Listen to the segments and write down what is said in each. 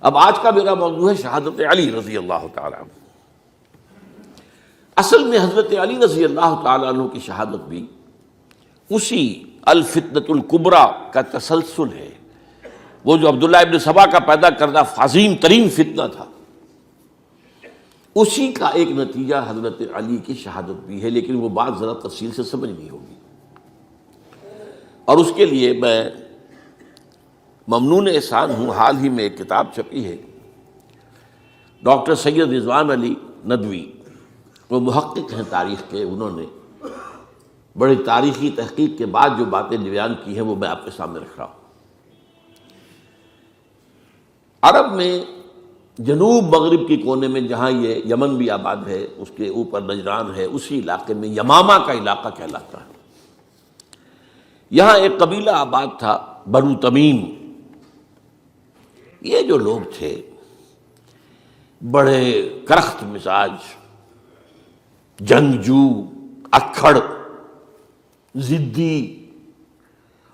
اب آج کا میرا موضوع ہے شہادت علی رضی اللہ تعالیٰ عنہ۔ اصل میں حضرت علی رضی اللہ تعالیٰ عنہ کی شہادت بھی اسی الفتنۃ الکبریٰ کا تسلسل ہے۔ وہ جو عبداللہ ابن سبا کا پیدا کردہ عظیم ترین فتنہ تھا، اسی کا ایک نتیجہ حضرت علی کی شہادت بھی ہے، لیکن وہ بات ذرا تفصیل سے سمجھنی ہوگی، اور اس کے لیے میں ممنون احسان ہوں۔ حال ہی میں ایک کتاب چھپی ہے، ڈاکٹر سید رضوان علی ندوی، وہ محقق ہیں تاریخ کے، انہوں نے بڑی تاریخی تحقیق کے بعد جو باتیں بیان کی ہیں وہ میں آپ کے سامنے رکھ رہا ہوں۔ عرب میں جنوب مغرب کی کونے میں، جہاں یہ یمن بھی آباد ہے، اس کے اوپر نجران ہے، اسی علاقے میں یمامہ کا علاقہ کہلاتا ہے۔ یہاں ایک قبیلہ آباد تھا، بنو تمیم۔ یہ جو لوگ تھے بڑے کرخت مزاج، جنگجو، اکھڑ، ضدی،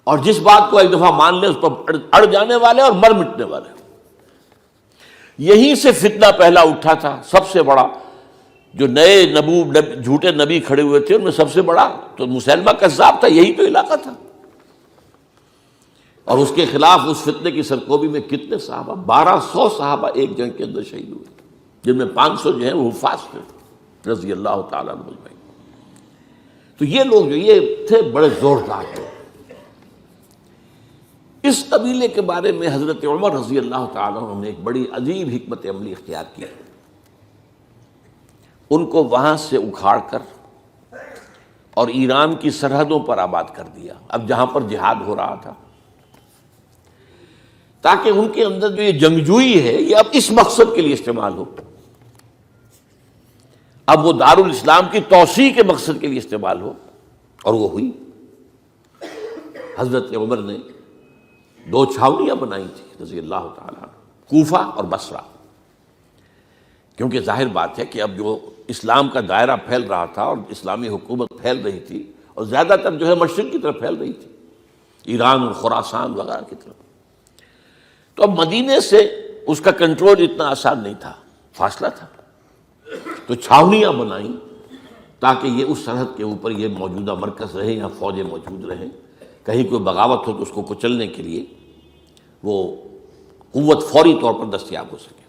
اور جس بات کو ایک دفعہ مان لے اس پر اڑ جانے والے اور مر مٹنے والے۔ یہیں سے فتنہ پہلا اٹھا تھا، سب سے بڑا جو نئے جھوٹے نبی کھڑے ہوئے تھے ان میں سب سے بڑا تو مسیلمہ کذاب تھا، یہی تو علاقہ تھا۔ اور اس کے خلاف اس فتنے کی سرکوبی میں کتنے صحابہ، 1200 صحابہ ایک جنگ کے اندر شہید ہوئے، جن میں 500 جو ہیں وہ حفاظ تھے رضی اللہ تعالیٰ عنہ اجمعین۔ تو یہ لوگ جو یہ تھے بڑے زوردار تھے۔ اس قبیلے کے بارے میں حضرت عمر رضی اللہ تعالیٰ عنہ نے ایک بڑی عجیب حکمت عملی اختیار کی۔ ان کو وہاں سے اکھاڑ کر اور ایران کی سرحدوں پر آباد کر دیا، اب جہاں پر جہاد ہو رہا تھا، تاکہ ان کے اندر جو یہ جنگجوئی ہے یہ اب اس مقصد کے لیے استعمال ہو، اب وہ دارالاسلام کی توسیع کے مقصد کے لیے استعمال ہو، اور وہ ہوئی۔ حضرت عمر نے 2 چھاؤنیاں بنائی تھی رضی اللہ تعالیٰ عنہ، کوفہ اور بصرہ، کیونکہ ظاہر بات ہے کہ اب جو اسلام کا دائرہ پھیل رہا تھا اور اسلامی حکومت پھیل رہی تھی، اور زیادہ تر جو ہے مشرق کی طرف پھیل رہی تھی، ایران اور خراسان وغیرہ کی طرف، تو اب مدینے سے اس کا کنٹرول اتنا آسان نہیں تھا، فاصلہ تھا، تو چھاؤنیاں بنائیں تاکہ یہ اس سرحد کے اوپر یہ موجودہ مرکز رہے یا فوجیں موجود رہیں، کہیں کوئی بغاوت ہو تو اس کو کچلنے کے لیے وہ قوت فوری طور پر دستیاب ہو سکے۔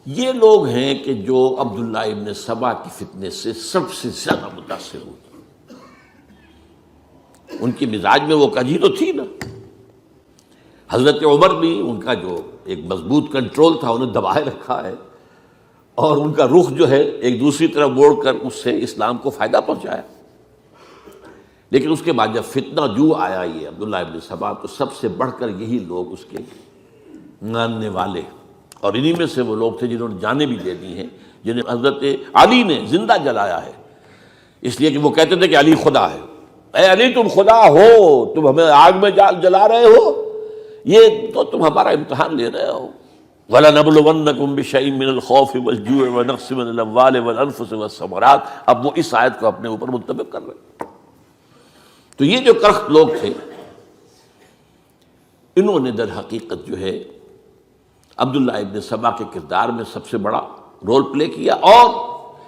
یہ لوگ ہیں کہ جو عبداللہ ابن سبا کی فتنے سے سب سے زیادہ متاثر ہوئے۔ ان کی مزاج میں وہ کجی تو تھی نا۔ حضرت عمر بھی ان کا جو ایک مضبوط کنٹرول تھا انہیں دبائے رکھا ہے، اور ان کا رخ جو ہے ایک دوسری طرف موڑ کر اس سے اسلام کو فائدہ پہنچایا۔ لیکن اس کے بعد جب فتنہ جو آیا یہ عبداللہ ابن سبا، تو سب سے بڑھ کر یہی لوگ اس کے ماننے والے، اور انہی میں سے وہ لوگ تھے جنہوں نے جانیں بھی دے دی ہیں، جنہیں حضرت علی نے زندہ جلایا ہے، اس لیے کہ وہ کہتے تھے کہ علی خدا ہے۔ اے علی تم خدا ہو، تم ہمیں آگ میں جلا رہے ہو، یہ تو تم ہمارا امتحان لے رہے ہو۔ وَلَنَبْلُوَنَّكُمْ بِشَيْءٍ مِّنَ الْخَوْفِ وَالْجُوعِ وَنَقْصٍ مِّنَ الْأَمْوَالِ وَالْأَنفُسِ وَالثَّمَرَاتِ۔ اب وہ اس آیت کو اپنے اوپر منطبق کر رہے ہیں۔ تو یہ جو کرخت لوگ تھے، انہوں نے در حقیقت جو ہے عبداللہ ابن سبا کے کردار میں سب سے بڑا رول پلے کیا، اور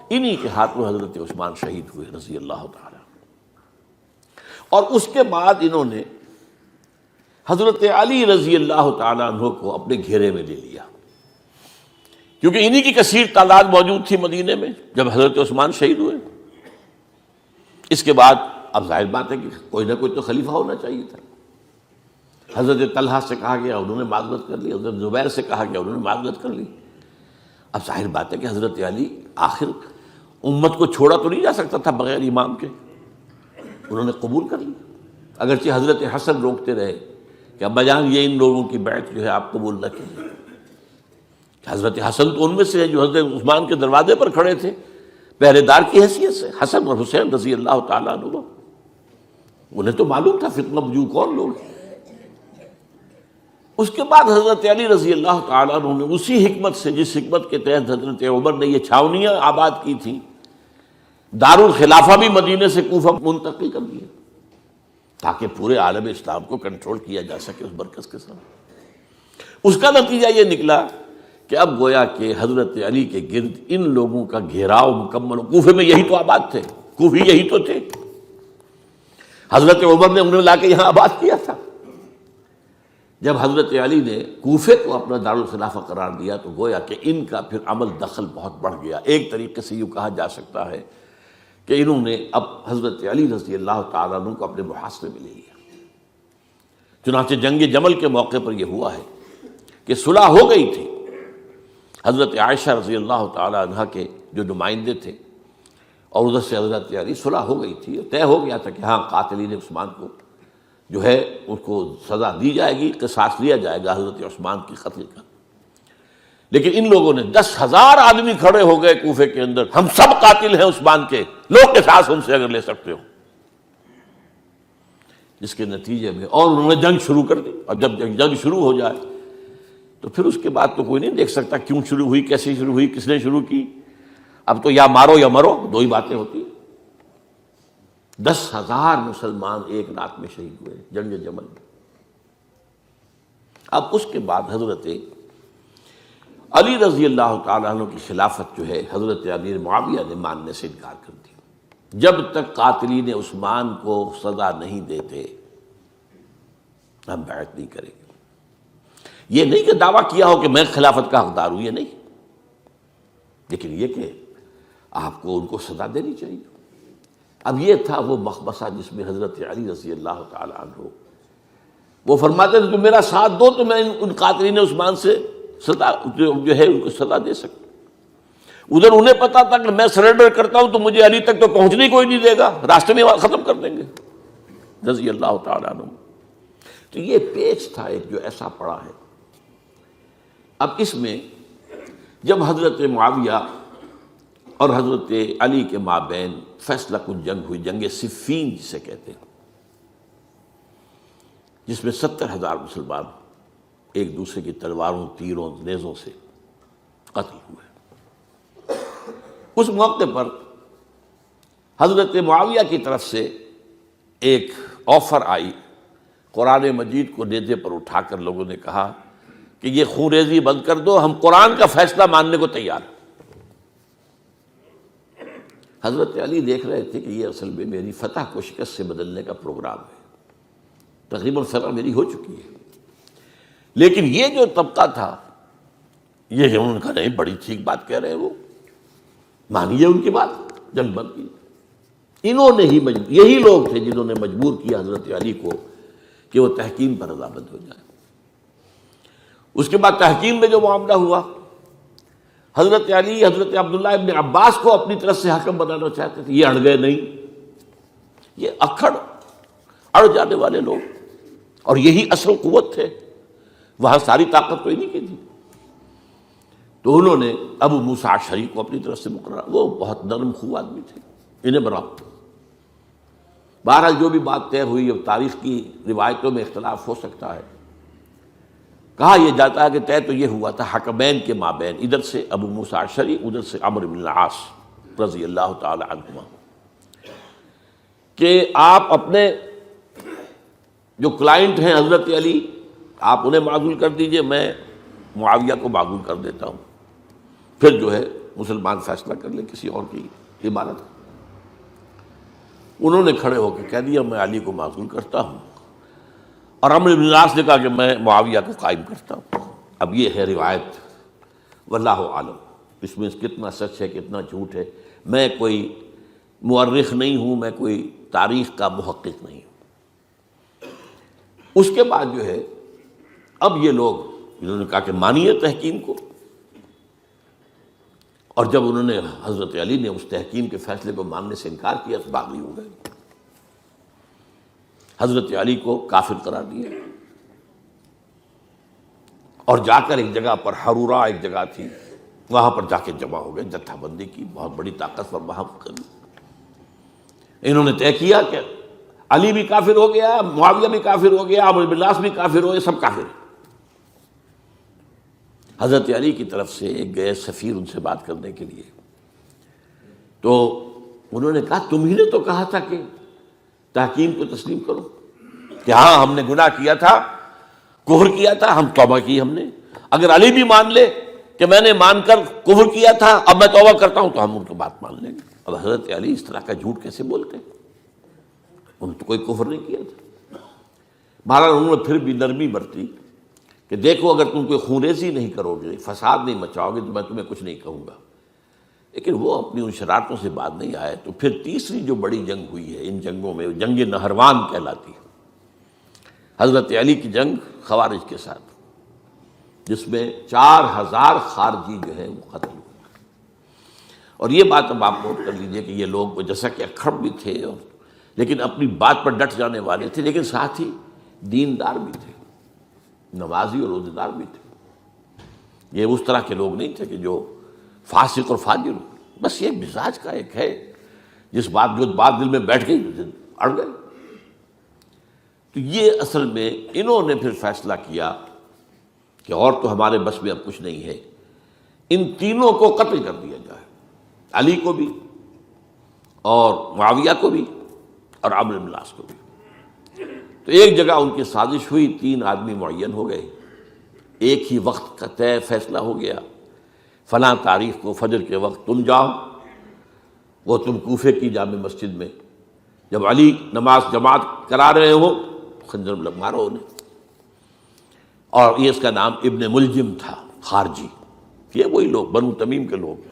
انہی کے ہاتھوں حضرت عثمان شہید ہوئے رضی اللہ تعالیٰ۔ اور اس کے بعد انہوں نے حضرت علی رضی اللہ تعالیٰ عنہ کو اپنے گھیرے میں لے لیا، کیونکہ انہی کی کثیر تعداد موجود تھی مدینے میں جب حضرت عثمان شہید ہوئے۔ اس کے بعد اب ظاہر بات ہے کہ کوئی نہ کوئی تو خلیفہ ہونا چاہیے تھا۔ حضرت طلحہ سے کہا گیا، انہوں نے معذرت کر لی، حضرت زبیر سے کہا گیا، انہوں نے معذرت کر لی۔ اب ظاہر بات ہے کہ حضرت علی آخر امت کو چھوڑا تو نہیں جا سکتا تھا بغیر امام کے، انہوں نے قبول کر لی، اگرچہ حضرت حسن روکتے رہے کہ ابا جان یہ ان لوگوں کی بیعت جو ہے آپ قبول نہ کیجیے۔ حضرت حسن تو ان میں سے ہیں جو حضرت عثمان کے دروازے پر کھڑے تھے پہرے دار کی حیثیت سے، حسن اور حسین رضی اللہ تعالیٰ عنہ، انہیں تو معلوم تھا فتنہ جو کون لوگ ہیں۔ اس کے بعد حضرت علی رضی اللہ تعالیٰ عنہ نے اسی حکمت سے، جس حکمت کے تحت حضرت عمر نے یہ چھاونیاں آباد کی تھی، دارالخلافہ بھی مدینے سے کوفہ منتقل کر دیا، تاکہ پورے عالم اسلام کو کنٹرول کیا جا سکے اس مرکز کے ساتھ۔ اس کا نتیجہ یہ نکلا کہ اب گویا کہ حضرت علی کے گرد ان لوگوں کا گھیراؤ مکمل، کوفے میں یہی تو آباد تھے، کوفی یہی تو تھے، حضرت عمر نے انہیں لا کے یہاں آباد کیا تھا۔ جب حضرت علی نے کوفے کو اپنا دارالخلافہ قرار دیا تو گویا کہ ان کا پھر عمل دخل بہت بڑھ گیا۔ ایک طریقے سے یوں کہا جا سکتا ہے کہ انہوں نے اب حضرت علی رضی اللہ تعالیٰ عنہ کو اپنے محاصرے میں لے لیا۔ چنانچہ جنگ جمل کے موقع پر یہ ہوا ہے کہ صلح ہو گئی تھی، حضرت عائشہ رضی اللہ تعالیٰ عنہ کے جو نمائندے تھے اور ادھر سے حضرت علی، صلح ہو گئی تھی، طے ہو گیا تھا کہ ہاں قاتلین عثمان کو جو ہے اس کو سزا دی جائے گی، قصاص لیا جائے گا حضرت عثمان کی قتل کا۔ لیکن ان لوگوں نے 10,000 آدمی کھڑے ہو گئے کوفے کے اندر، ہم سب قاتل ہیں عثمان کے، لو قصاص ان سے اگر لے سکتے ہو، جس کے نتیجے میں اور انہوں نے جنگ شروع کر دی۔ اور جب جنگ شروع ہو جائے تو پھر اس کے بعد تو کوئی نہیں دیکھ سکتا کیوں شروع ہوئی، کیسے شروع ہوئی، کس نے شروع کی۔ اب تو یا مارو یا مرو، دو ہی باتیں ہوتی۔ 10,000 مسلمان ایک رات میں شہید ہوئے جنگ جمل میں۔ اب اس کے بعد حضرت علی رضی اللہ تعالیٰ عنہ کی خلافت جو ہے حضرت امیر معاویہ نے ماننے سے انکار کر دیا۔ جب تک قاتلین عثمان کو سزا نہیں دیتے ہم بیعت نہیں کریں گے۔ یہ نہیں کہ دعویٰ کیا ہو کہ میں خلافت کا حقدار ہوں، یہ نہیں، لیکن یہ کہ آپ کو ان کو سزا دینی چاہیے۔ اب یہ تھا وہ مخمصہ جس میں حضرت علی رضی اللہ تعالیٰ عنہ وہ فرماتے تھے تم میرا ساتھ دو تو میں ان قاتلین عثمان سے سزا جو ہے ان کو سزا دے سکتا۔ ادھر انہیں پتا تھا کہ میں سرنڈر کرتا ہوں تو مجھے علی تک تو پہنچنے کوئی نہیں دے گا، راستے میں ختم کر دیں گے رضی اللہ تعالیٰ عنہ۔ تو یہ پیچ تھا ایک جو ایسا پڑا ہے۔ اب اس میں جب حضرت معاویہ اور حضرت علی کے مابین فیصلہ کن جنگ ہوئی، جنگ صفین جسے کہتے ہیں، جس میں 70,000 مسلمان ایک دوسرے کی تلواروں، تیروں، نیزوں سے قتل ہوئے۔ اس موقع پر حضرت معاویہ کی طرف سے ایک آفر آئی، قرآن مجید کو نیزے پر اٹھا کر لوگوں نے کہا کہ یہ خون ریزی بند کر دو، ہم قرآن کا فیصلہ ماننے کو تیار ہیں۔ حضرت علی دیکھ رہے تھے کہ یہ اصل میں میری فتح کو شکست سے بدلنے کا پروگرام ہے، تقریباً فتح میری ہو چکی ہے، لیکن یہ جو طبقہ تھا یہ انہوں نے کہا نہیں بڑی ٹھیک بات کہہ رہے ہیں، وہ مانیے ان کی بات، جنگ بند کی۔ انہوں نے ہی یہی لوگ تھے جنہوں نے مجبور کیا حضرت علی کو کہ وہ تحکیم پر رضامند ہو جائے۔ اس کے بعد تحکیم میں جو معاملہ ہوا، حضرت علی حضرت عبداللہ ابن عباس کو اپنی طرف سے حکم بنانا چاہتے تھے، یہ اڑ گئے نہیں۔ یہ اڑ جانے والے لوگ، اور یہی اصل قوت تھے، وہاں ساری طاقت کوئی نہیں کی تھی۔ تو انہوں نے ابو موسیٰ اشعری کو اپنی طرف سے مقرر، وہ بہت نرم خو آدمی تھے، انہیں برابر۔ بہرحال جو بھی بات طے ہوئی، اب تاریخ کی روایتوں میں اختلاف ہو سکتا ہے، کہا یہ جاتا ہے کہ طے تو یہ ہوا تھا حکمین کے مابین، ادھر سے ابو موسیٰ اشعری، ادھر سے عمرو بن العاص رضی اللہ تعالی عنہما، کہ آپ اپنے جو کلائنٹ ہیں حضرت علی آپ انہیں معزول کر دیجئے، میں معاویہ کو معزول کر دیتا ہوں، پھر جو ہے مسلمان فیصلہ کر لیں کسی اور کی عبادت۔ انہوں نے کھڑے ہو کے کہہ دیا میں علی کو معزول کرتا ہوں، اور عمرو بن العاص نے کہا کہ میں معاویہ کو قائم کرتا ہوں۔ اب یہ ہے روایت، واللہ عالم اس میں کتنا سچ ہے کتنا جھوٹ ہے، میں کوئی مورخ نہیں ہوں، میں کوئی تاریخ کا محقق نہیں ہوں۔ اس کے بعد جو ہے اب یہ لوگ انہوں نے کہا کہ مانیے تحکیم کو، اور جب انہوں نے حضرت علی نے اس تحکیم کے فیصلے کو ماننے سے انکار کیا تو باغی ہو گئے، حضرت علی کو کافر قرار دیا، اور جا کر ایک جگہ پر حرورہ ایک جگہ تھی وہاں پر جا کے جمع ہو گئے، جتھا بندی کی بہت بڑی طاقت پر وہاں کر۔ انہوں نے طے کیا کہ علی بھی کافر ہو گیا، معاویہ بھی کافر ہو گیا، عمرو بن العاص بھی کافر ہو گئے، سب کافر ہیں۔ حضرت علی کی طرف سے ایک گئے سفیر ان سے بات کرنے کے لیے، تو انہوں نے کہا تم ہی نے تو کہا تھا کہ تحکیم کو تسلیم کرو، کہ ہاں ہم نے گناہ کیا تھا، کفر کیا تھا، ہم توبہ کی ہم نے۔ اگر علی بھی مان لے کہ میں نے مان کر کفر کیا تھا، اب میں توبہ کرتا ہوں، تو ہم ان کی بات مان لیں گے۔ اب حضرت علی اس طرح کا جھوٹ کیسے بولتے ہیں؟ انہوں نے تو کوئی کفر نہیں کیا تھا۔ بہرحال انہوں نے پھر بھی نرمی برتی کہ دیکھو اگر تم کوئی خونریزی نہیں کرو گے، فساد نہیں مچاؤ گے، تو میں تمہیں کچھ نہیں کہوں گا۔ لیکن وہ اپنی ان شرارتوں سے بعد نہیں آئے۔ تو پھر تیسری جو بڑی جنگ ہوئی ہے ان جنگوں میں، جنگ نہروان کہلاتی ہے، حضرت علی کی جنگ خوارج کے ساتھ، جس میں 4000 خارجی جو ہے وہ قتل ہوئے۔ اور یہ بات اب آپ نوٹ کر لیجئے کہ یہ لوگ جیسا کہ اکھڑ بھی تھے لیکن اپنی بات پر ڈٹ جانے والے تھے، لیکن ساتھ ہی دیندار بھی تھے، نمازی اور روزہ دار بھی تھے۔ یہ اس طرح کے لوگ نہیں تھے کہ جو فاسق اور فاجر ہو، بس یہ مزاج کا ایک ہے، جو بات دل میں بیٹھ گئی اڑ گئے۔ تو یہ اصل میں انہوں نے پھر فیصلہ کیا کہ اور تو ہمارے بس میں اب کچھ نہیں ہے، ان تینوں کو قتل کر دیا جائے، علی کو بھی اور معاویہ کو بھی اور عمرو بن العاص کو بھی۔ تو ایک جگہ ان کی سازش ہوئی، 3 آدمی معین ہو گئے، ایک ہی وقت کا طے فیصلہ ہو گیا، فلاں تاریخ کو فجر کے وقت تم جاؤ، وہ تم کوفے کی جامع مسجد میں، جب علی نماز جماعت کرا رہے ہو خنجر مارو انہیں۔ اور یہ اس کا نام ابن ملجم تھا، خارجی، یہ وہی لوگ بنو تمیم کے لوگ۔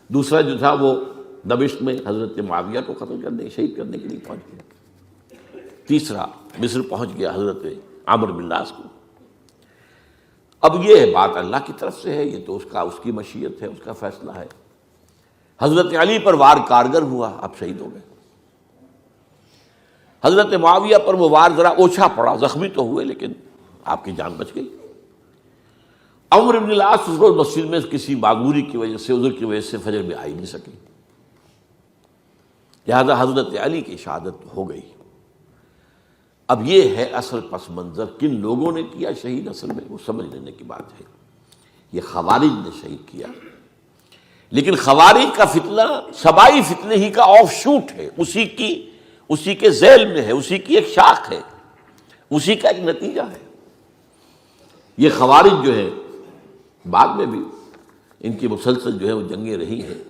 دوسرا جو تھا وہ دمشق میں حضرت معاویہ کو قتل کرنے شہید کرنے کے لیے پہنچ گیا۔ تیسرا مصر پہنچ گیا حضرت عمرو بن العاص کو۔ اب یہ بات اللہ کی طرف سے ہے، یہ تو اس کی مشیت ہے، اس کا فیصلہ ہے۔ حضرت علی پر وار کارگر ہوا، اب شہید ہو گئے۔ حضرت معاویہ پر وہ وار ذرا اوچھا پڑا، زخمی تو ہوئے لیکن آپ کی جان بچ گئی۔ عمرو بن العاص اس روز مسجد میں کسی معذوری کی وجہ سے، عذر کی وجہ سے فجر میں آ ہی نہیں سکے، لہذا حضرت علی کی شہادت ہو گئی۔ اب یہ ہے اصل پس منظر، کن لوگوں نے کیا شہید، اصل میں وہ سمجھ لینے کی بات ہے۔ یہ خوارج نے شہید کیا، لیکن خوارج کا فتنہ سبائی فتنے ہی کا آف شوٹ ہے، اسی کے ذیل میں ہے، اسی کی ایک شاخ ہے، اسی کا ایک نتیجہ ہے۔ یہ خوارج جو ہے بعد میں بھی ان کی مسلسل جو ہے وہ جنگیں رہی ہیں۔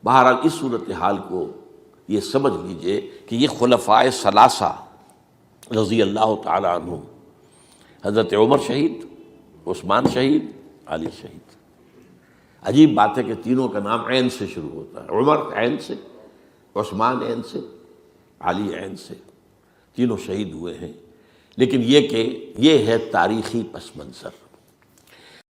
بہرحال اس صورتحال کو یہ سمجھ لیجئے کہ یہ خلفائے ثلاثہ رضی اللہ تعالی عنہ، حضرت عمر شہید، عثمان شہید، علی شہید۔ عجیب بات ہے کہ تینوں کا نام عین سے شروع ہوتا ہے، عمر عین سے، عثمان عین سے، علی عین سے، تینوں شہید ہوئے ہیں۔ لیکن یہ کہ یہ ہے تاریخی پس منظر۔